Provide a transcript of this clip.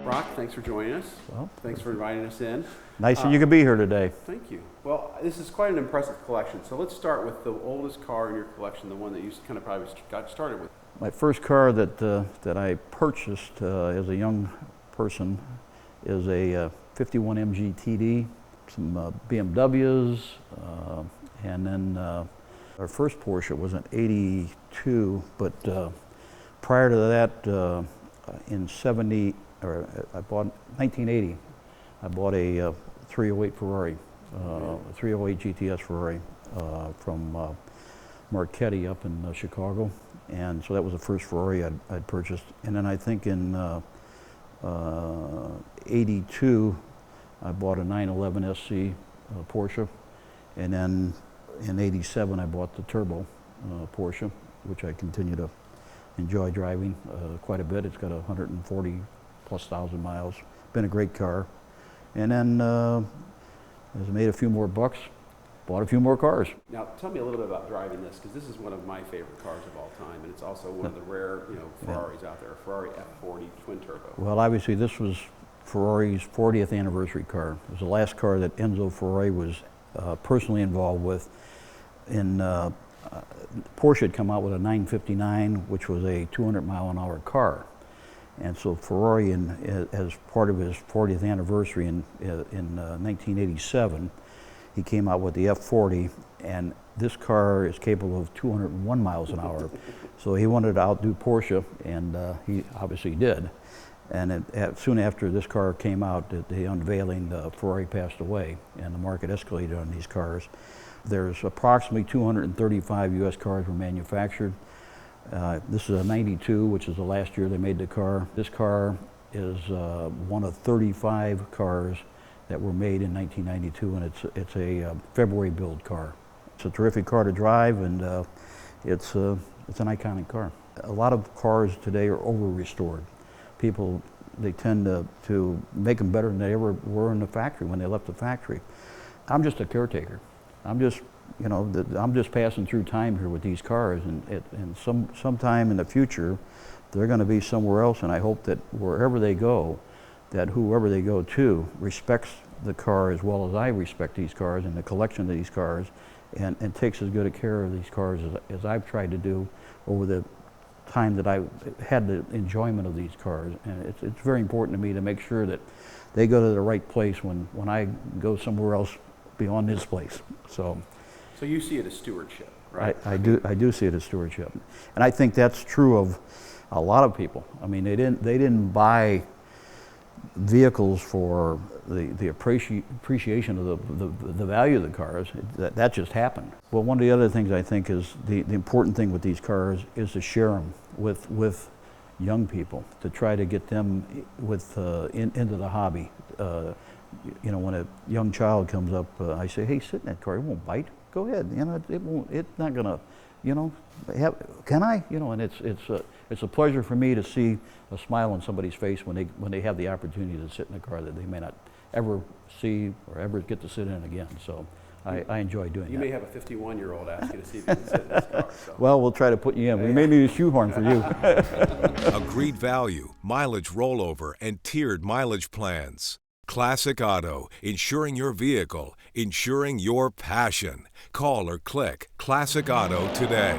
Brock, thanks for joining us. Well, thanks for inviting us in. nice that you could be here today. Thank you. Well, this is quite an impressive collection. So let's start with the oldest car in your collection, the one that you kind of probably got started with. My first car that I purchased as a young person is a 51 MG TD, some BMWs, and then our first Porsche was an 82, but prior to that, in 1980, I bought a 308 Ferrari, 308 GTS Ferrari from Marchetti up in Chicago, and so that was the first Ferrari I'd purchased. And then I think in 82, I bought a 911 SC Porsche, and then in 87 I bought the turbo Porsche, which I continue to enjoy driving quite a bit. It's got 140,000+ miles. Been a great car. And then as I made a few more bucks, bought a few more cars. Now, tell me a little bit about driving this, because this is one of my favorite cars of all time, and it's also one of the rare, Ferraris out there, a Ferrari F40 twin turbo. Well, obviously this was Ferrari's 40th anniversary car. It was the last car that Enzo Ferrari was personally involved with. Porsche had come out with a 959, which was a 200-mile-an-hour car. And so Ferrari, as part of his 40th anniversary in 1987, he came out with the F40, and this car is capable of 201 miles an hour. So he wanted to outdo Porsche, and he obviously did. And soon after this car came out, the unveiling, Ferrari passed away, and the market escalated on these cars. There's approximately 235 U.S. cars were manufactured. This is a 92, which is the last year they made the car. This car is one of 35 cars that were made in 1992, and it's a February build car. It's a terrific car to drive, and it's an iconic car. A lot of cars today are over-restored. People, they tend to make them better than they ever were in the factory when they left the factory. I'm just a caretaker. I'm just passing through time here with these cars, and sometime in the future, they're going to be somewhere else, and I hope that wherever they go, that whoever they go to respects the car as well as I respect these cars and the collection of these cars, and takes as good a care of these cars as I've tried to do over the time that I've had the enjoyment of these cars. And it's very important to me to make sure that they go to the right place when I go somewhere else beyond this place. So you see it as stewardship, right? I do see it as stewardship, and I think that's true of a lot of people. I mean, they didn't buy vehicles for the appreciation of the value of the cars. That just happened. Well, one of the other things I think is the important thing with these cars is to share them with young people, to try to get them into the hobby. When a young child comes up, I say, "Hey, sit in that car. It won't bite. Go ahead. It won't. It's not gonna. Can I? And it's a pleasure for me to see a smile on somebody's face when they have the opportunity to sit in a car that they may not ever see or ever get to sit in again. So I enjoy doing that. You may have a 51-year-old ask you to see if you can sit in this car. So. Well, we'll try to put you in. We may need a shoehorn for you. Agreed value, mileage rollover, and tiered mileage plans. Classic Auto, insuring your vehicle, insuring your passion. Call or click Classic Auto today.